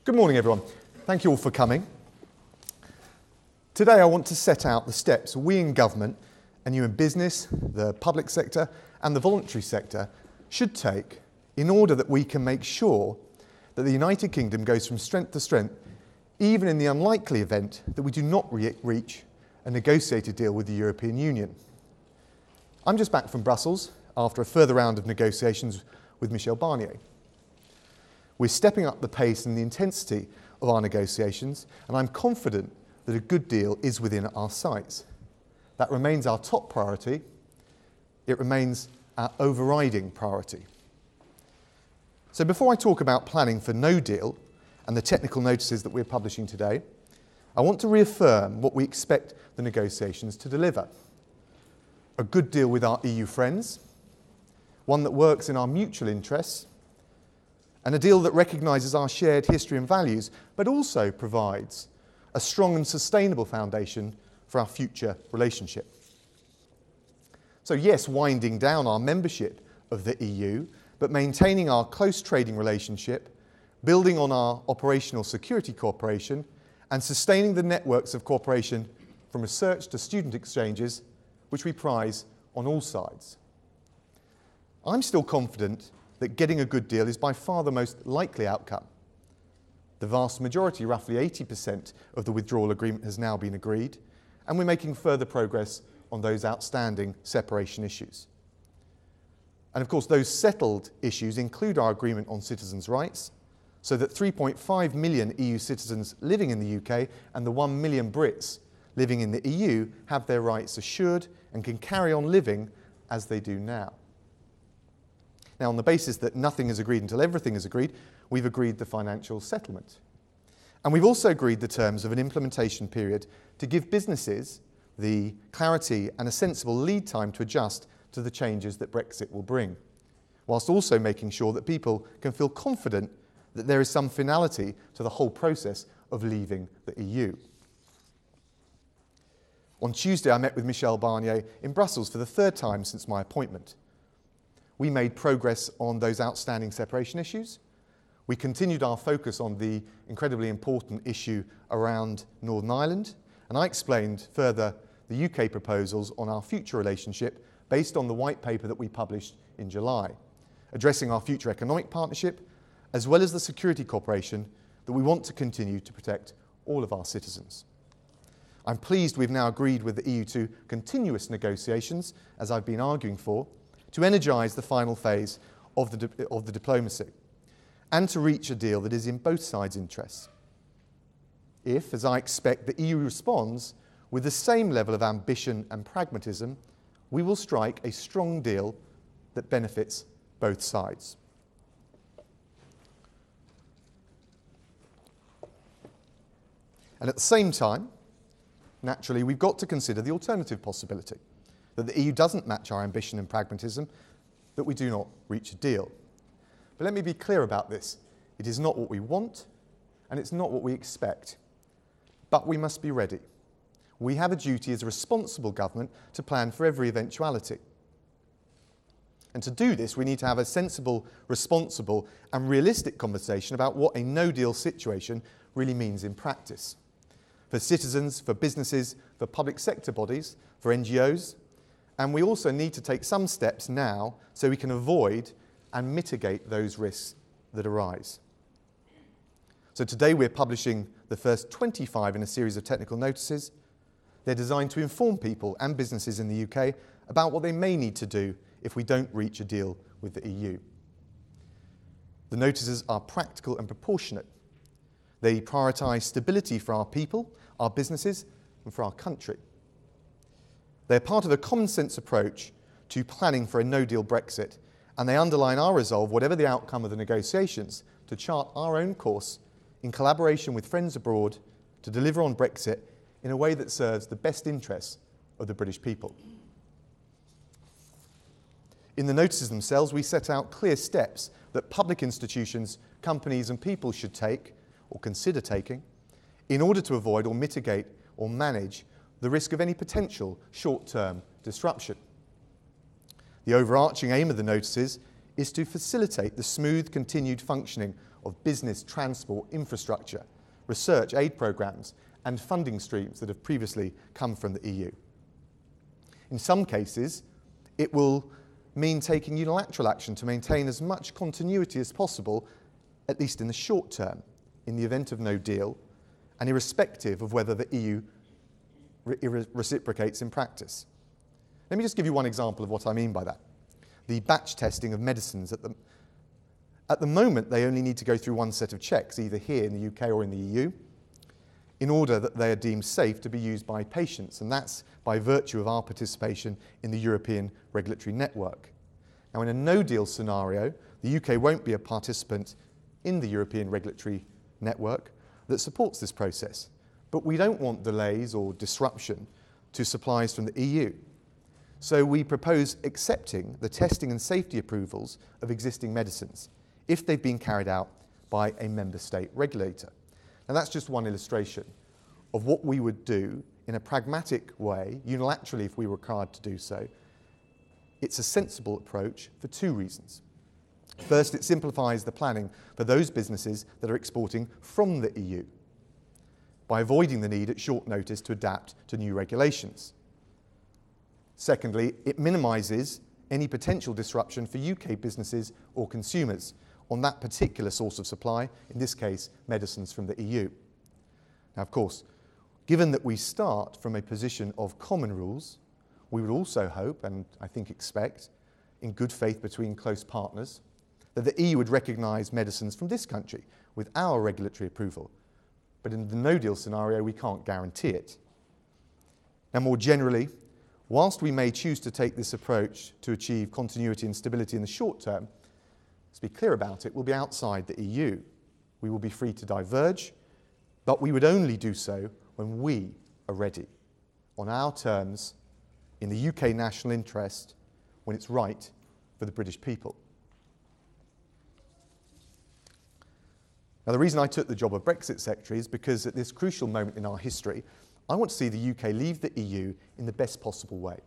Good morning, everyone. Thank you all for coming. Today I want to set out the steps we in government, and you in business, the public sector and the voluntary sector should take in order that we can make sure that the United Kingdom goes from strength to strength, even in the unlikely event that we do not reach a negotiated deal with the European Union. I'm just back from Brussels after a further round of negotiations with Michel Barnier. We're stepping up the pace and the intensity of our negotiations, and I'm confident that a good deal is within our sights. That remains our top priority. It remains our overriding priority. So before I talk about planning for no deal and the technical notices that we're publishing today, I want to reaffirm what we expect the negotiations to deliver. A good deal with our EU friends, one that works in our mutual interests, and a deal that recognises our shared history and values, but also provides a strong and sustainable foundation for our future relationship. So yes, winding down our membership of the EU, but maintaining our close trading relationship, building on our operational security cooperation, and sustaining the networks of cooperation from research to student exchanges, which we prize on all sides. I'm still confident that getting a good deal is by far the most likely outcome. The vast majority, roughly 80% of the withdrawal agreement has now been agreed, and we're making further progress on those outstanding separation issues. And of course, those settled issues include our agreement on citizens' rights, so that 3.5 million EU citizens living in the UK and the 1 million Brits living in the EU have their rights assured and can carry on living as they do now. Now, on the basis that nothing is agreed until everything is agreed, we've agreed the financial settlement. And we've also agreed the terms of an implementation period to give businesses the clarity and a sensible lead time to adjust to the changes that Brexit will bring, whilst also making sure that people can feel confident that there is some finality to the whole process of leaving the EU. On Tuesday, I met with Michel Barnier in Brussels for the third time since my appointment. We made progress on those outstanding separation issues. We continued our focus on the incredibly important issue around Northern Ireland, and I explained further the UK proposals on our future relationship based on the white paper that we published in July, addressing our future economic partnership, as well as the security cooperation that we want to continue to protect all of our citizens. I'm pleased we've now agreed with the EU to continuous negotiations, as I've been arguing for, to energise the final phase of the diplomacy and to reach a deal that is in both sides' interests. If, as I expect, the EU responds with the same level of ambition and pragmatism, we will strike a strong deal that benefits both sides. And at the same time, naturally, we've got to consider the alternative possibility, that the EU doesn't match our ambition and pragmatism, that we do not reach a deal. But let me be clear about this. It is not what we want, and it's not what we expect. But we must be ready. We have a duty as a responsible government to plan for every eventuality. And to do this, we need to have a sensible, responsible, and realistic conversation about what a no-deal situation really means in practice. For citizens, for businesses, for public sector bodies, for NGOs, and we also need to take some steps now so we can avoid and mitigate those risks that arise. So today we're publishing the first 25 in a series of technical notices. They're designed to inform people and businesses in the UK about what they may need to do if we don't reach a deal with the EU. The notices are practical and proportionate. They prioritise stability for our people, our businesses, and for our country. They're part of a common-sense approach to planning for a no-deal Brexit, and they underline our resolve, whatever the outcome of the negotiations, to chart our own course in collaboration with friends abroad to deliver on Brexit in a way that serves the best interests of the British people. In the notices themselves, we set out clear steps that public institutions, companies and people should take, or consider taking, in order to avoid or mitigate or manage the risk of any potential short-term disruption. The overarching aim of the notices is to facilitate the smooth continued functioning of business, transport, infrastructure, research, aid programmes, and funding streams that have previously come from the EU. In some cases, it will mean taking unilateral action to maintain as much continuity as possible, at least in the short term, in the event of no deal, and irrespective of whether the EU reciprocates in practice. Let me just give you one example of what I mean by that. The batch testing of medicines. At the moment, they only need to go through one set of checks, either here in the UK or in the EU, in order that they are deemed safe to be used by patients, and that's by virtue of our participation in the European regulatory network. Now, in a no-deal scenario, the UK won't be a participant in the European regulatory network that supports this process, but we don't want delays or disruption to supplies from the EU. So we propose accepting the testing and safety approvals of existing medicines if they've been carried out by a member state regulator. Now that's just one illustration of what we would do in a pragmatic way, unilaterally if we were required to do so. It's a sensible approach for two reasons. First, it simplifies the planning for those businesses that are exporting from the EU by avoiding the need at short notice to adapt to new regulations. Secondly, it minimises any potential disruption for UK businesses or consumers on that particular source of supply, in this case, medicines from the EU. Now, of course, given that we start from a position of common rules, we would also hope, and I think expect, in good faith between close partners, that the EU would recognise medicines from this country with our regulatory approval. But in the no-deal scenario, we can't guarantee it. Now, more generally, whilst we may choose to take this approach to achieve continuity and stability in the short term, let's be clear about it, we'll be outside the EU. We will be free to diverge, but we would only do so when we are ready, on our terms, in the UK national interest, when it's right for the British people. Now, the reason I took the job of Brexit Secretary is because at this crucial moment in our history, I want to see the UK leave the EU in the best possible way.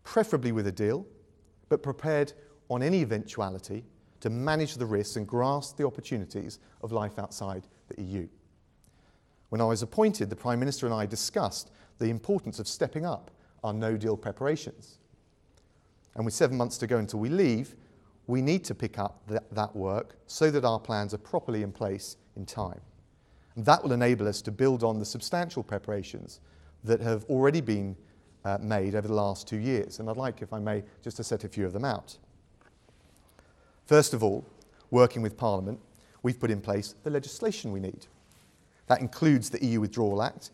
Preferably with a deal, but prepared on any eventuality to manage the risks and grasp the opportunities of life outside the EU. When I was appointed, the Prime Minister and I discussed the importance of stepping up our no-deal preparations. And with 7 months to go until we leave, we need to pick up that work so that our plans are properly in place in time. And that will enable us to build on the substantial preparations that have already been made over the last 2 years. And I'd like, if I may, just to set a few of them out. First of all, working with Parliament, we've put in place the legislation we need. That includes the EU Withdrawal Act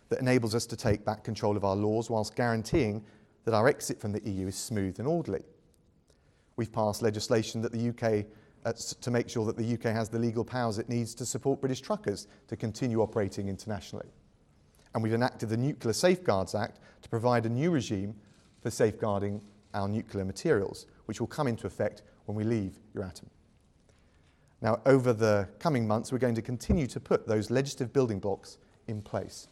that enables us to take back control of our laws whilst guaranteeing that our exit from the EU is smooth and orderly. We've passed legislation that the UK, to make sure that the UK has the legal powers it needs to support British truckers to continue operating internationally. And we've enacted the Nuclear Safeguards Act to provide a new regime for safeguarding our nuclear materials, which will come into effect when we leave Euratom. Now, over the coming months, we're going to continue to put those legislative building blocks in place.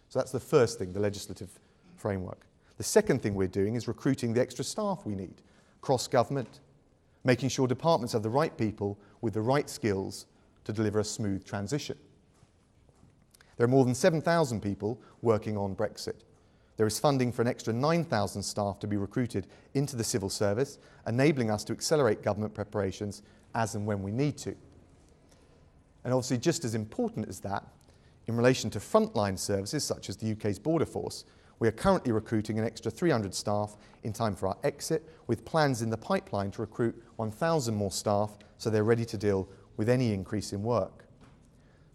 So that's the first thing, the legislative framework. The second thing we're doing is recruiting the extra staff we need, cross-government, making sure departments have the right people with the right skills to deliver a smooth transition. There are more than 7,000 people working on Brexit. There is funding for an extra 9,000 staff to be recruited into the civil service, enabling us to accelerate government preparations as and when we need to. And obviously, just as important as that, in relation to frontline services such as the UK's border force, we are currently recruiting an extra 300 staff in time for our exit, with plans in the pipeline to recruit 1,000 more staff so they're ready to deal with any increase in work.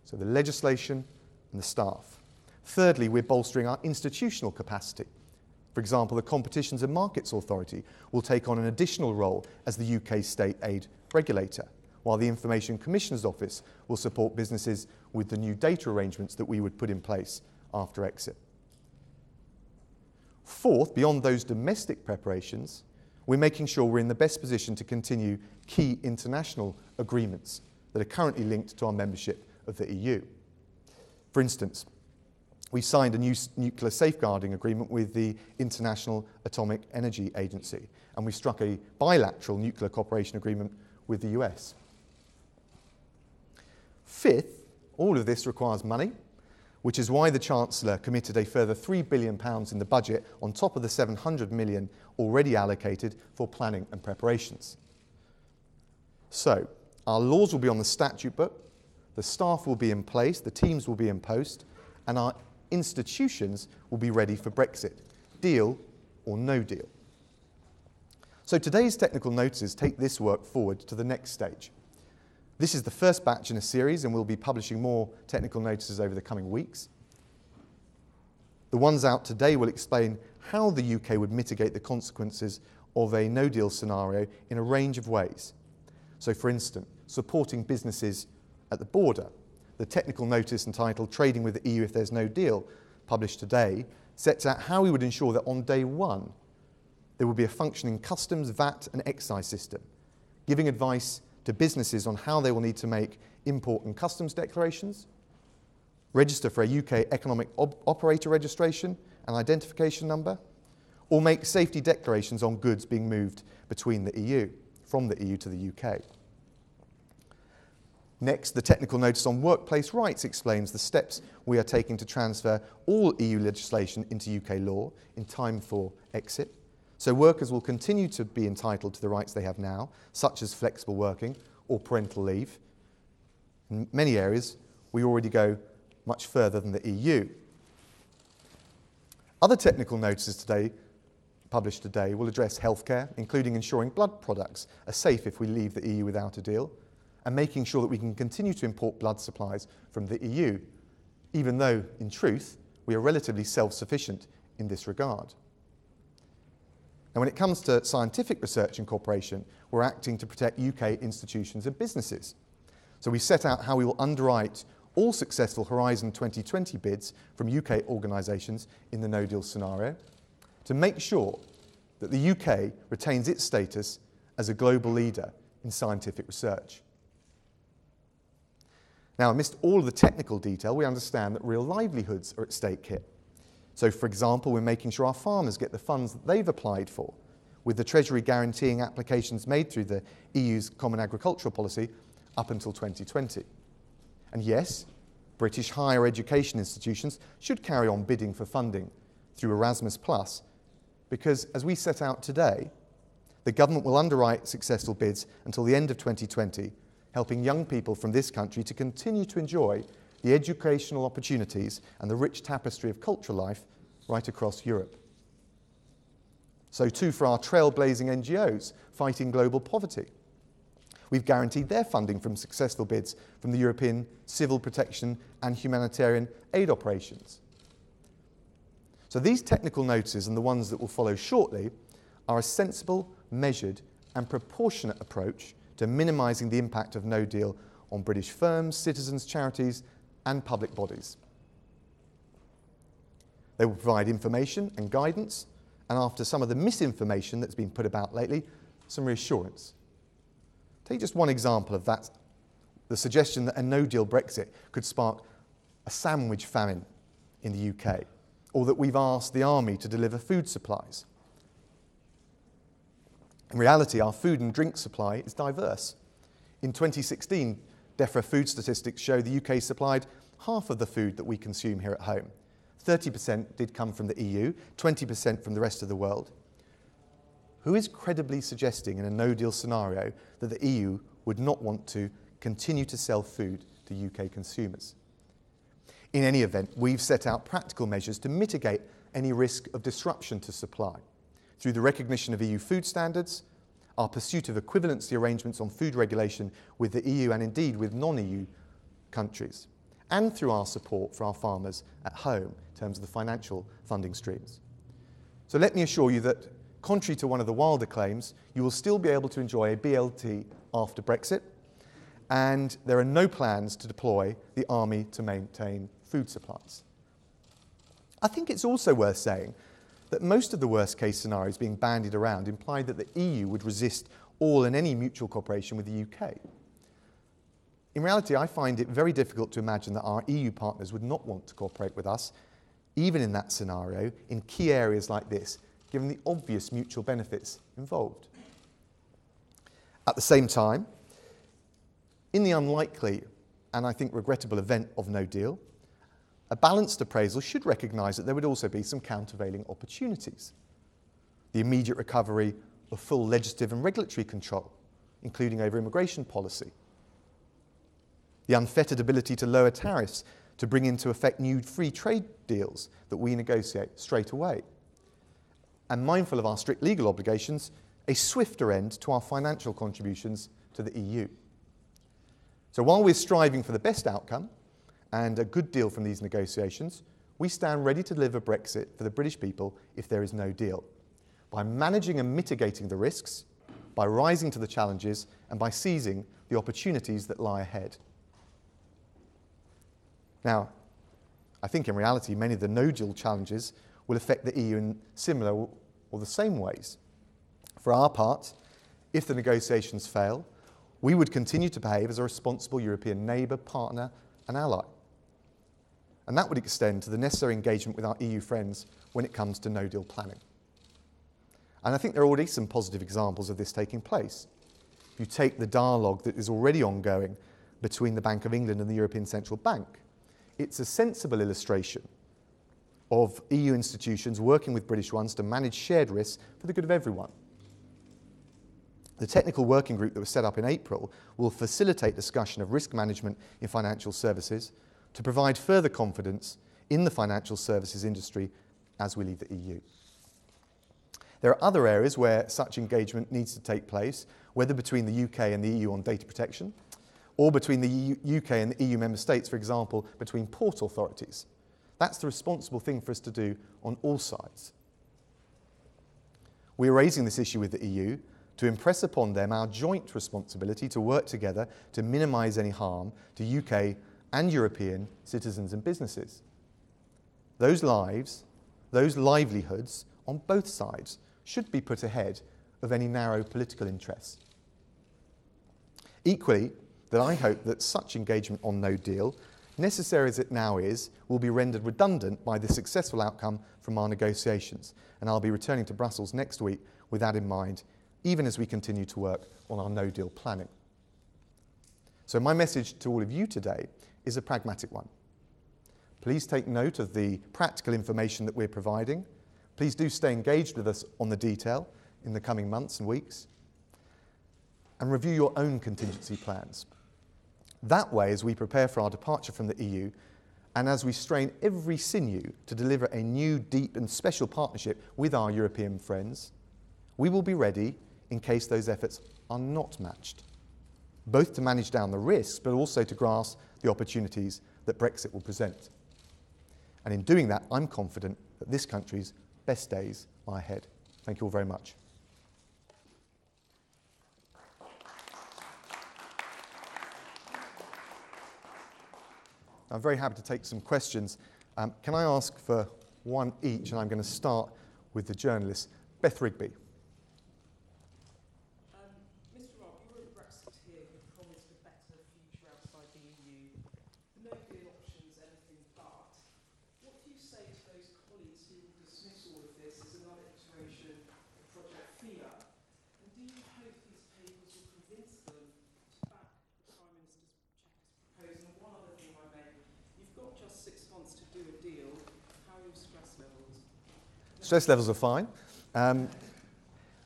So the legislation and the staff. Thirdly, we're bolstering our institutional capacity. For example, the Competitions and Markets Authority will take on an additional role as the UK state aid regulator, while the Information Commissioner's Office will support businesses with the new data arrangements that we would put in place after exit. Fourth, beyond those domestic preparations, we're making sure we're in the best position to continue key international agreements that are currently linked to our membership of the EU. For instance, we signed a new nuclear safeguarding agreement with the International Atomic Energy Agency, and we struck a bilateral nuclear cooperation agreement with the US. Fifth, all of this requires money, which is why the Chancellor committed a further £3 billion in the budget on top of the £700 million already allocated for planning and preparations. So, our laws will be on the statute book, the staff will be in place, the teams will be in post, and our institutions will be ready for Brexit, deal or no deal. So today's technical notices take this work forward to the next stage. This is the first batch in a series, and we'll be publishing more technical notices over the coming weeks. The ones out today will explain how the UK would mitigate the consequences of a no-deal scenario in a range of ways. So, for instance, supporting businesses at the border. The technical notice entitled Trading with the EU if there's no deal, published today, sets out how we would ensure that on day one there will be a functioning customs, VAT and excise system, giving advice to businesses on how they will need to make import and customs declarations, register for a UK economic operator registration and identification number, or make safety declarations on goods being moved between the EU, from the EU to the UK. Next, the technical notice on workplace rights explains the steps we are taking to transfer all EU legislation into UK law in time for exit. So workers will continue to be entitled to the rights they have now, such as flexible working or parental leave. In many areas, we already go much further than the EU. Other technical notices published today will address healthcare, including ensuring blood products are safe if we leave the EU without a deal, and making sure that we can continue to import blood supplies from the EU, even though, in truth, we are relatively self-sufficient in this regard. Now, when it comes to scientific research and cooperation, we're acting to protect UK institutions and businesses. So we set out how we will underwrite all successful Horizon 2020 bids from UK organisations in the no-deal scenario to make sure that the UK retains its status as a global leader in scientific research. Now, amidst all of the technical detail, we understand that real livelihoods are at stake here. So, for example, we're making sure our farmers get the funds that they've applied for, with the Treasury guaranteeing applications made through the EU's Common Agricultural Policy up until 2020. And yes, British higher education institutions should carry on bidding for funding through Erasmus+, because, as we set out today, the government will underwrite successful bids until the end of 2020, helping young people from this country to continue to enjoy the educational opportunities and the rich tapestry of cultural life right across Europe. So too for our trailblazing NGOs fighting global poverty. We've guaranteed their funding from successful bids from the European Civil Protection and Humanitarian Aid Operations. So these technical notices and the ones that will follow shortly are a sensible, measured and proportionate approach to minimising the impact of no deal on British firms, citizens, charities and public bodies. They will provide information and guidance, and after some of the misinformation that's been put about lately, some reassurance. Take just one example of that, the suggestion that a no-deal Brexit could spark a sandwich famine in the UK, or that we've asked the army to deliver food supplies. In reality, our food and drink supply is diverse. In 2016, DEFRA food statistics show the UK supplied half of the food that we consume here at home. 30% did come from the EU, 20% from the rest of the world. Who is credibly suggesting in a no-deal scenario that the EU would not want to continue to sell food to UK consumers? In any event, we've set out practical measures to mitigate any risk of disruption to supply through the recognition of EU food standards, our pursuit of equivalency arrangements on food regulation with the EU and indeed with non-EU countries, and through our support for our farmers at home in terms of the financial funding streams. So let me assure you that, contrary to one of the wilder claims, you will still be able to enjoy a BLT after Brexit, and there are no plans to deploy the army to maintain food supplies. I think it's also worth saying that most of the worst-case scenarios being bandied around imply that the EU would resist all and any mutual cooperation with the UK. In reality, I find it very difficult to imagine that our EU partners would not want to cooperate with us, even in that scenario, in key areas like this, given the obvious mutual benefits involved. At the same time, in the unlikely and I think regrettable event of no deal, a balanced appraisal should recognise that there would also be some countervailing opportunities. The immediate recovery of full legislative and regulatory control, including over immigration policy. The unfettered ability to lower tariffs to bring into effect new free trade deals that we negotiate straight away. And mindful of our strict legal obligations, a swifter end to our financial contributions to the EU. So while we're striving for the best outcome and a good deal from these negotiations, we stand ready to deliver Brexit for the British people if there is no deal, by managing and mitigating the risks, by rising to the challenges, and by seizing the opportunities that lie ahead. Now, I think in reality many of the no-deal challenges will affect the EU in similar or the same ways. For our part, if the negotiations fail, we would continue to behave as a responsible European neighbour, partner and ally. And that would extend to the necessary engagement with our EU friends when it comes to no-deal planning. And I think there are already some positive examples of this taking place. If you take the dialogue that is already ongoing between the Bank of England and the European Central Bank, it's a sensible illustration of EU institutions working with British ones to manage shared risks for the good of everyone. The technical working group that was set up in April will facilitate discussion of risk management in financial services to provide further confidence in the financial services industry as we leave the EU. There are other areas where such engagement needs to take place, whether between the UK and the EU on data protection, or between the UK and the EU member states, for example, between port authorities. That's the responsible thing for us to do on all sides. We're raising this issue with the EU to impress upon them our joint responsibility to work together to minimise any harm to UK and European citizens and businesses. Those lives, those livelihoods on both sides should be put ahead of any narrow political interests. Equally, that I hope that such engagement on no deal, necessary as it now is, will be rendered redundant by the successful outcome from our negotiations. And I'll be returning to Brussels next week with that in mind, even as we continue to work on our no deal planning. So my message to all of you today is a pragmatic one. Please take note of the practical information that we're providing. Please do stay engaged with us on the detail in the coming months and weeks. And review your own contingency plans. That way, as we prepare for our departure from the EU, and as we strain every sinew to deliver a new, deep and special partnership with our European friends, we will be ready in case those efforts are not matched, both to manage down the risks, but also to grasp the opportunities that Brexit will present. And in doing that, I'm confident that this country's best days lie ahead. Thank you all very much. I'm very happy to take some questions. Can I ask for one each? And I'm going to start with the journalist, Beth Rigby. Mr. Raab, you were a Brexiteer who promised a better future outside the EU. No deal options, anything but. What do you say to those colleagues who will dismiss all of this as another iteration of Project Fear? And do you hope these papers will convince them to back the Prime Minister's proposal? And one other thing I may, you've got just 6 months to do a deal. How are your stress levels? Stress levels are fine.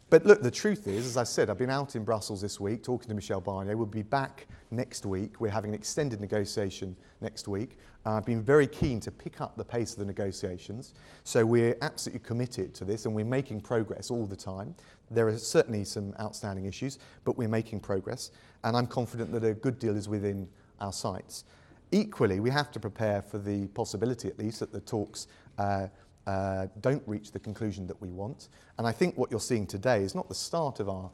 But look, the truth is, as I said, I've been out in Brussels this week talking to Michel Barnier. We'll be back next week. We're having an extended negotiation next week. I've been very keen to pick up the pace of the negotiations. So we're absolutely committed to this and we're making progress all the time. There are certainly some outstanding issues, but we're making progress. And I'm confident that a good deal is within our sights. Equally, we have to prepare for the possibility, at least, that the talks don't reach the conclusion that we want. And I think what you're seeing today is not the start of our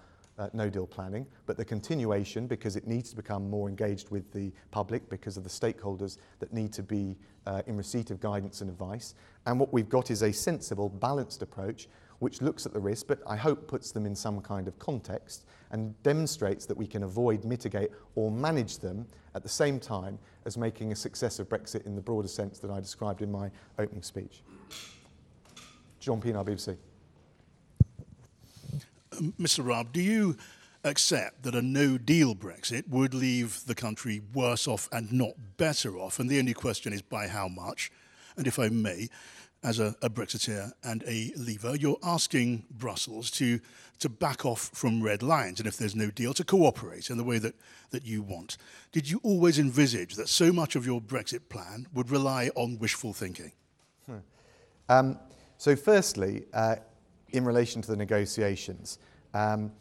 no-deal planning, but the continuation, because it needs to become more engaged with the public because of the stakeholders that need to be in receipt of guidance and advice. And what we've got is a sensible, balanced approach which looks at the risk, but I hope puts them in some kind of context and demonstrates that we can avoid, mitigate or manage them at the same time as making a success of Brexit in the broader sense that I described in my opening speech. John Pienaar, BBC. Mr. Raab, do you accept that a no-deal Brexit would leave the country worse off and not better off. And the only question is by how much. And if I may, as a Brexiteer and a leaver, you're asking Brussels to back off from red lines, and if there's no deal, to cooperate in the way that you want. Did you always envisage that so much of your Brexit plan would rely on wishful thinking? So firstly, in relation to the negotiations, I'm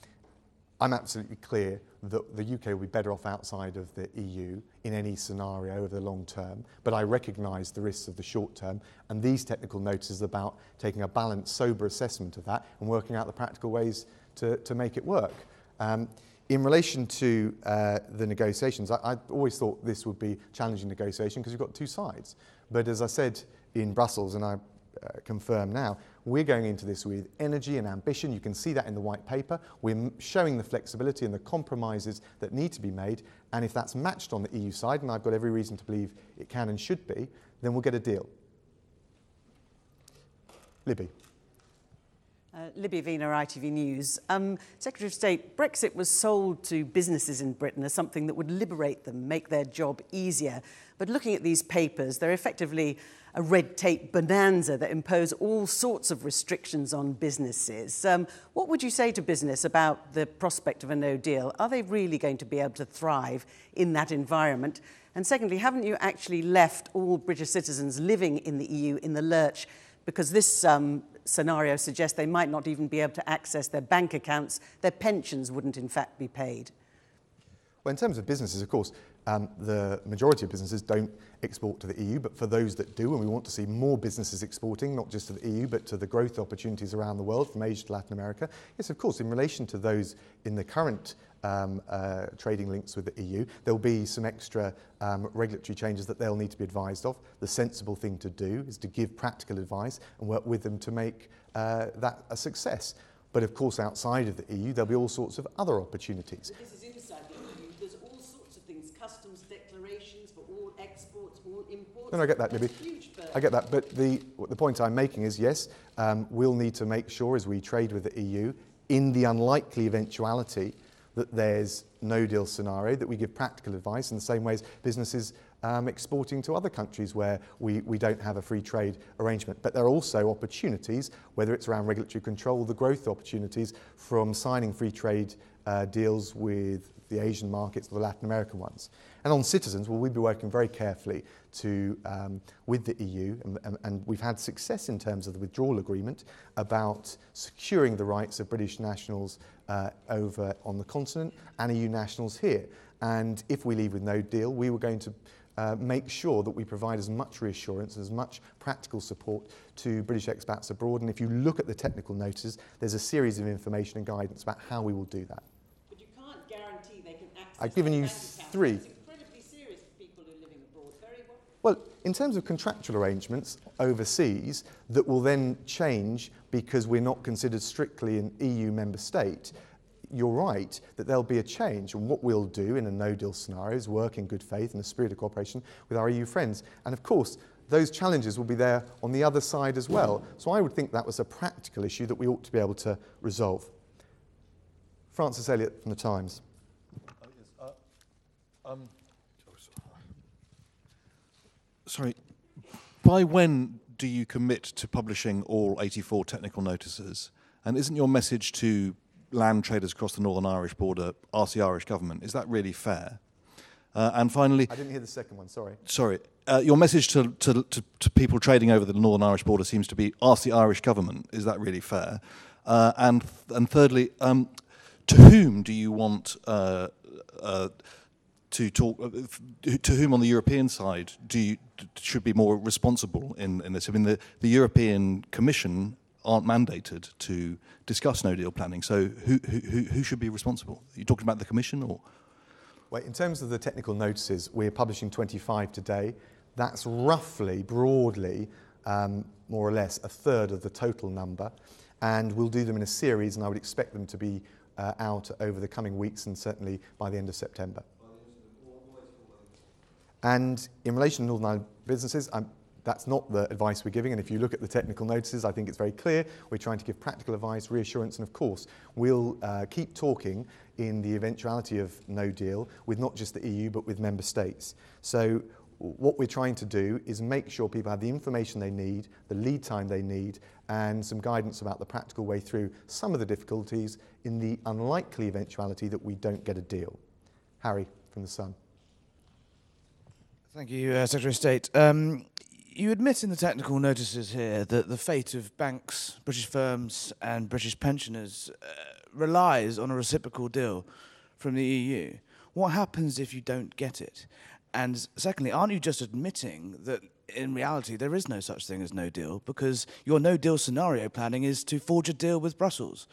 absolutely clear that the UK will be better off outside of the EU in any scenario over the long term, but I recognise the risks of the short term, and these technical notices are about taking a balanced, sober assessment of that and working out the practical ways to make it work. In relation to the negotiations, I always thought this would be a challenging negotiation because you've got two sides. But as I said in Brussels, and I confirm now, we're going into this with energy and ambition. You can see that in the white paper. We're showing the flexibility and the compromises that need to be made, and if that's matched on the EU side, and I've got every reason to believe it can and should be, then we'll get a deal. Libby. Libby Vina, ITV News. Secretary of State, Brexit was sold to businesses in Britain as something that would liberate them, make their job easier. But looking at these papers, they're effectively a red tape bonanza that impose all sorts of restrictions on businesses. What would you say to business about the prospect of a no deal? Are they really going to be able to thrive in that environment? And secondly, haven't you actually left all British citizens living in the EU in the lurch, because this scenario suggests they might not even be able to access their bank accounts, their pensions wouldn't in fact be paid? Well, in terms of businesses, of course, the majority of businesses don't export to the EU, but for those that do, and we want to see more businesses exporting, not just to the EU, but to the growth opportunities around the world, from Asia to Latin America. Yes, of course, in relation to those in the current trading links with the EU, there'll be some extra regulatory changes that they'll need to be advised of. The sensible thing to do is to give practical advice and work with them to make that a success. But of course, outside of the EU, there'll be all sorts of other opportunities. But this is inside the EU. There's all sorts of things, customs declarations for all exports, all imports. No, I get that, Libby. I get that. But the point I'm making is, yes, we'll need to make sure as we trade with the EU, in the unlikely eventuality that there's no deal scenario, that we give practical advice in the same way as businesses exporting to other countries where we don't have a free trade arrangement. But there are also opportunities, whether it's around regulatory control, the growth opportunities from signing free trade deals with the Asian markets or the Latin American ones. And on citizens, well, we'll be working very carefully with the EU, and we've had success in terms of the withdrawal agreement about securing the rights of British nationals over on the continent and EU nationals here. And if we leave with no deal, we were going to make sure that we provide as much reassurance, as much practical support to British expats abroad. And if you look at the technical notices, there's a series of information and guidance about how we will do that. But you can't guarantee they can access. I've given you three. It's incredibly serious for people who are living abroad. Very well. Well, in terms of contractual arrangements overseas that will then change because we're not considered strictly an EU member state, you're right that there'll be a change, and what we'll do in a no-deal scenario is work in good faith and a spirit of cooperation with our EU friends. And of course, those challenges will be there on the other side as well. So I would think that was a practical issue that we ought to be able to resolve. Francis Elliott from The Times. Sorry, by when do you commit to publishing all 84 technical notices? And isn't your message to land traders across the Northern Irish border, ask the Irish government, is that really fair? And finally... I didn't hear the second one, sorry. Sorry. Your message to people trading over the Northern Irish border seems to be, ask the Irish government, is that really fair? And thirdly, to whom do you want to talk, to whom on the European side should be more responsible in this? I mean, the European Commission aren't mandated to discuss no-deal planning, so who should be responsible? Are you talking about the Commission or...? Well, in terms of the technical notices, we're publishing 25 today. That's roughly, broadly, more or less, a third of the total number, and we'll do them in a series, and I would expect them to be out over the coming weeks and certainly by the end of September. And in relation to Northern Ireland businesses, that's not the advice we're giving, and if you look at the technical notices, I think it's very clear. We're trying to give practical advice, reassurance, and of course, we'll keep talking in the eventuality of no deal with not just the EU, but with member states. So what we're trying to do is make sure people have the information they need, the lead time they need, and some guidance about the practical way through some of the difficulties in the unlikely eventuality that we don't get a deal. Harry from The Sun. Thank you, Secretary of State. You admit in the technical notices here that the fate of banks, British firms and British pensioners relies on a reciprocal deal from the EU. What happens if you don't get it? And secondly, aren't you just admitting that in reality there is no such thing as no deal, because your no deal scenario planning is to forge a deal with Brussels?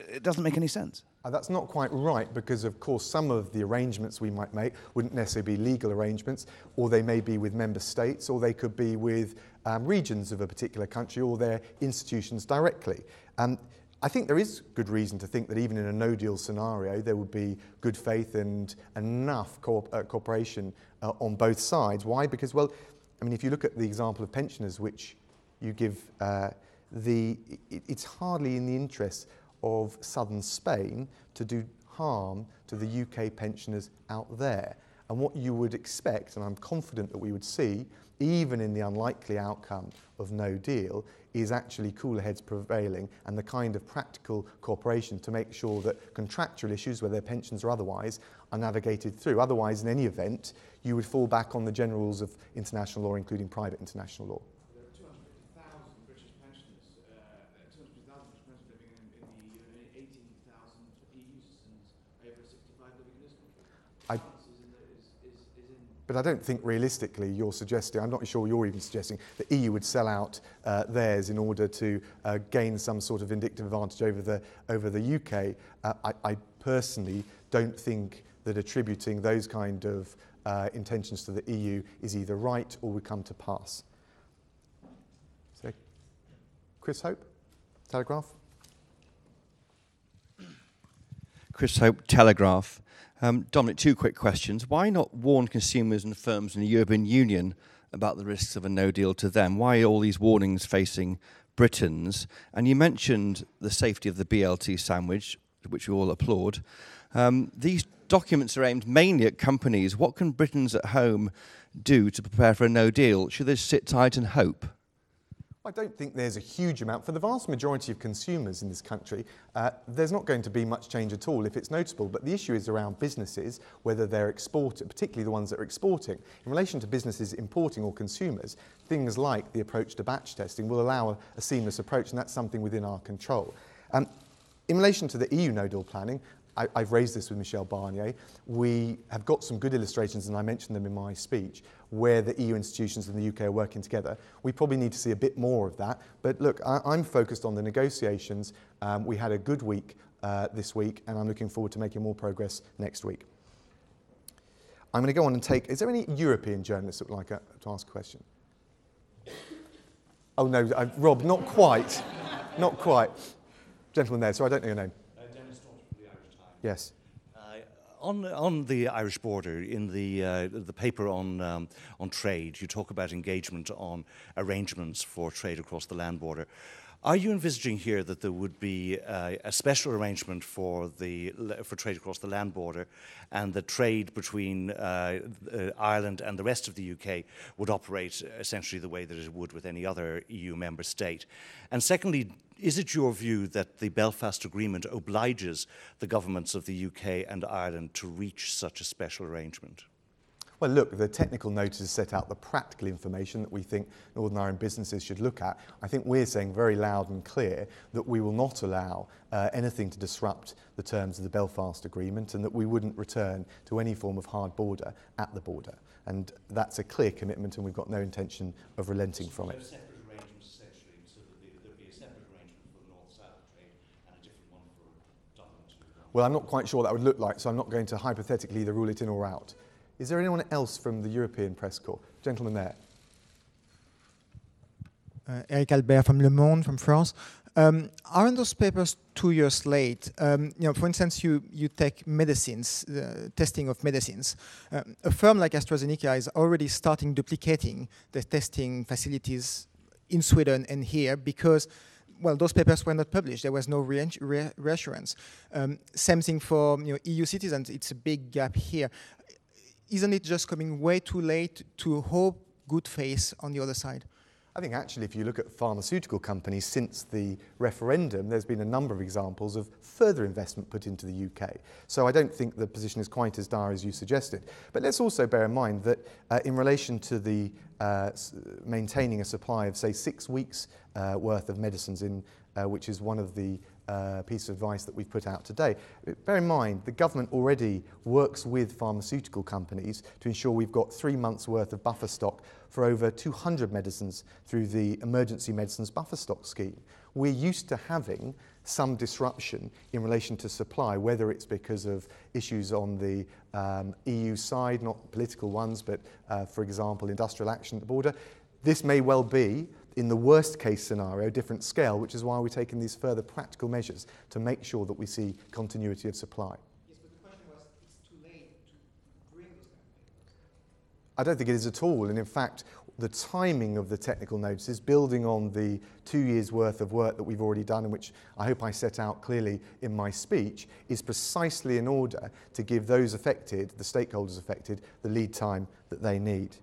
It doesn't make any sense. That's not quite right, because of course some of the arrangements we might make wouldn't necessarily be legal arrangements, or they may be with member states, or they could be with regions of a particular country or their institutions directly. I think there is good reason to think that even in a no-deal scenario there would be good faith and enough cooperation on both sides. Why? Because, well, I mean, if you look at the example of pensioners which you give, it's hardly in the interests of southern Spain to do harm to the UK pensioners out there. And what you would expect, and I'm confident that we would see, even in the unlikely outcome of no deal, is actually cooler heads prevailing and the kind of practical cooperation to make sure that contractual issues, whether they're pensions or otherwise, are navigated through. Otherwise, in any event, you would fall back on the general rules of international law, including private international law. There are 250,000 British pensioners, 250,000 British pensioners living in the EU, and 18,000 EU citizens over 65 living in this country. But I don't think realistically you're suggesting, I'm not sure you're even suggesting, the EU would sell out theirs in order to gain some sort of vindictive advantage over the UK. I personally don't think that attributing those kind of intentions to the EU is either right or would come to pass. So, Chris Hope, Telegraph. Chris Hope, Telegraph. Dominic, two quick questions. Why not warn consumers and firms in the European Union about the risks of a no deal to them? Why all these warnings facing Britons? And you mentioned the safety of the BLT sandwich, which we all applaud. These documents are aimed mainly at companies. What can Britons at home do to prepare for a no deal? Should they sit tight and hope? I don't think there's a huge amount. For the vast majority of consumers in this country, there's not going to be much change at all if it's noticeable. But the issue is around businesses, whether they're exporting, particularly the ones that are exporting. In relation to businesses importing or consumers, things like the approach to batch testing will allow a seamless approach, and that's something within our control. In relation to the EU no-deal planning, I've raised this with Michel Barnier. We have got some good illustrations, and I mentioned them in my speech, where the EU institutions and the UK are working together. We probably need to see a bit more of that. But look, I'm focused on the negotiations. We had a good week this week, and I'm looking forward to making more progress next week. I'm going to go on and take... Is there any European journalists that would like to ask a question? Oh, no, Rob, not quite. Not quite. Gentleman there, so I don't know your name. Yes. On the Irish border, in the paper on trade, you talk about engagement on arrangements for trade across the land border. Are you envisaging here that there would be a special arrangement for trade across the land border, and the trade between Ireland and the rest of the UK would operate essentially the way that it would with any other EU member state? And secondly, is it your view that the Belfast Agreement obliges the governments of the UK and Ireland to reach such a special arrangement? Well, look, the technical notices set out the practical information that we think Northern Ireland businesses should look at. I think we're saying very loud and clear that we will not allow anything to disrupt the terms of the Belfast Agreement, and that we wouldn't return to any form of hard border at the border. And that's a clear commitment, and we've got no intention of relenting from it. Well, I'm not quite sure what that would look like, so I'm not going to hypothetically either rule it in or out. Is there anyone else from the European Press Corps? Gentleman there. Eric Albert from Le Monde, from France. Aren't those papers 2 years late? For instance, you take medicines, testing of medicines. A firm like AstraZeneca is already starting duplicating the testing facilities in Sweden and here because, well, those papers were not published. There was no reassurance. Same thing for EU citizens. It's a big gap here. Isn't it just coming way too late to hope good faith on the other side? I think actually if you look at pharmaceutical companies since the referendum, there's been a number of examples of further investment put into the UK. So I don't think the position is quite as dire as you suggested. But let's also bear in mind that in relation to the maintaining a supply of, say, 6 weeks worth of medicines, which is one of the piece of advice that we've put out today. Bear in mind, the government already works with pharmaceutical companies to ensure we've got 3 months' worth of buffer stock for over 200 medicines through the Emergency Medicines Buffer Stock Scheme. We're used to having some disruption in relation to supply, whether it's because of issues on the EU side, not political ones, but for example, industrial action at the border. This may well be, in the worst case scenario, a different scale, which is why we're taking these further practical measures to make sure that we see continuity of supply. Yes, but the question was, it's too late to bring those kind of papers. I don't think it is at all, and in fact, the timing of the technical notices, building on the 2 years' worth of work that we've already done, and which I hope I set out clearly in my speech, is precisely in order to give those affected, the stakeholders affected, the lead time that they need.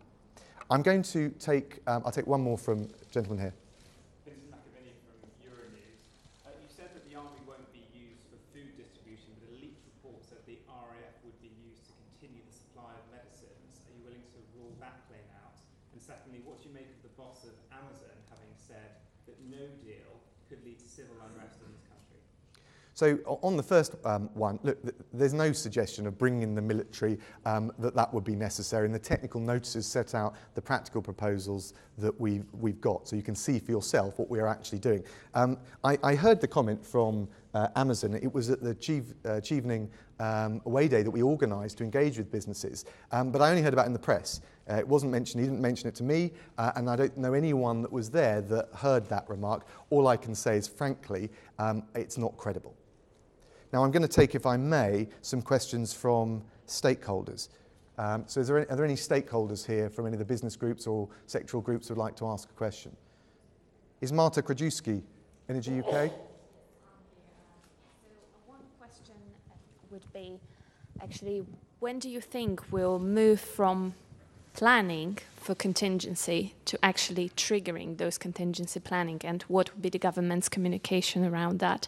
I'm going to take, I'll take one more from the gentleman here. Vincent McAviney from Euronews. You said that the army won't be used for food distribution, but a leaked report said the RAF would be used to continue the supply of medicines. Are you willing to rule that claim out? And secondly, what do you make of the boss of Amazon having said that no deal could lead to civil unrest in this country? So on the first one, look, there's no suggestion of bringing in the military that would be necessary, and the technical notices set out the practical proposals that we've got, so you can see for yourself what we are actually doing. I heard the comment from Amazon. It was at the Chevening Away Day that we organised to engage with businesses, but I only heard about it in the press. It wasn't mentioned, he didn't mention it to me, and I don't know anyone that was there that heard that remark. All I can say is, frankly, it's not credible. Now, I'm going to take, if I may, some questions from stakeholders. So are there any stakeholders here from any of the business groups or sectoral groups who would like to ask a question? Is Marta Krajewski, Energy UK? So one question would be, actually, when do you think we'll move from planning for contingency to actually triggering those contingency planning, and what would be the government's communication around that?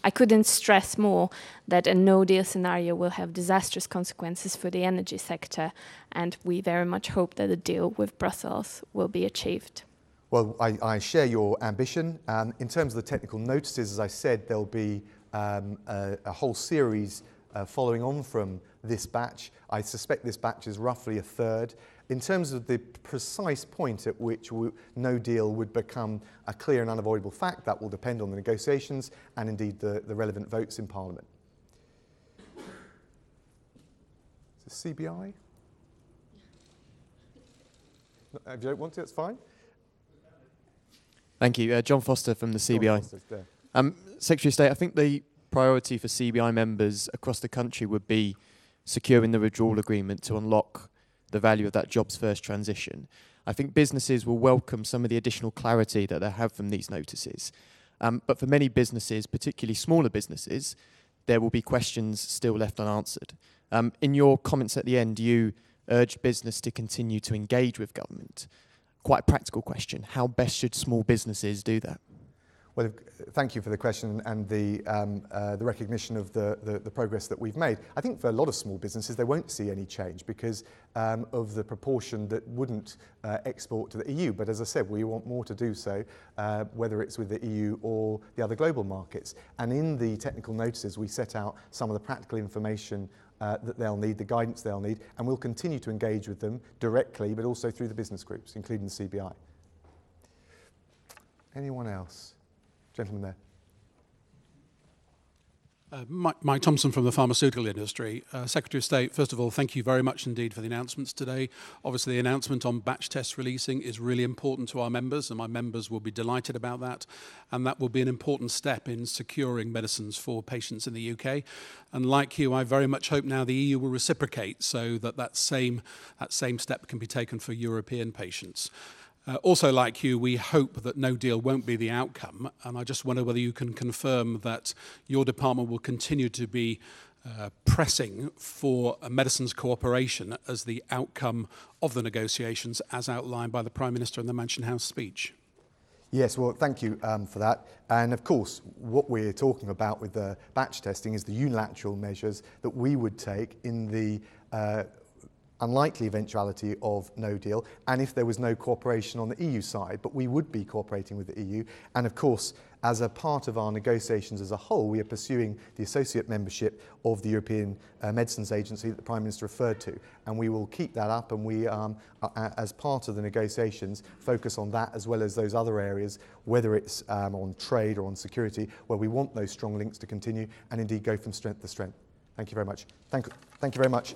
I couldn't stress more that a no-deal scenario will have disastrous consequences for the energy sector, and we very much hope that a deal with Brussels will be achieved. Well, I share your ambition. In terms of the technical notices, as I said, there'll be a whole series following on from this batch. I suspect this batch is roughly a third. In terms of the precise point at which no deal would become a clear and unavoidable fact, that will depend on the negotiations and indeed the relevant votes in Parliament. Is this CBI? If you don't want to, it's fine. Thank you. John Foster from the CBI. Secretary of State, I think the priority for CBI members across the country would be securing the withdrawal agreement to unlock the value of that jobs first transition. I think businesses will welcome some of the additional clarity that they have from these notices. But for many businesses, particularly smaller businesses, there will be questions still left unanswered. In your comments at the end, you urged business to continue to engage with government. Quite a practical question. How best should small businesses do that? Well, thank you for the question and the recognition of the progress that we've made. I think for a lot of small businesses, they won't see any change because of the proportion that wouldn't export to the EU. But as I said, we want more to do so, whether it's with the EU or the other global markets. And in the technical notices, we set out some of the practical information that they'll need, the guidance they'll need, and we'll continue to engage with them directly, but also through the business groups, including the CBI. Anyone else? Gentleman there. Mike Thompson from the pharmaceutical industry. Secretary of State, first of all, thank you very much indeed for the announcements today. Obviously, the announcement on batch tests releasing is really important to our members, and my members will be delighted about that. And that will be an important step in securing medicines for patients in the UK. And like you, I very much hope now the EU will reciprocate so that that same step can be taken for European patients. Also, like you, we hope that no deal won't be the outcome, and I just wonder whether you can confirm that your department will continue to be pressing for a medicines cooperation as the outcome of the negotiations as outlined by the Prime Minister in the Mansion House speech. Yes, well, thank you for that. And of course, what we're talking about with the batch testing is the unilateral measures that we would take in the unlikely eventuality of no deal, and if there was no cooperation on the EU side, but we would be cooperating with the EU. And of course, as a part of our negotiations as a whole, we are pursuing the associate membership of the European Medicines Agency that the Prime Minister referred to, and we will keep that up, and we, as part of the negotiations, focus on that as well as those other areas, whether it's on trade or on security, where we want those strong links to continue and indeed go from strength to strength. Thank you very much. Thank you very much.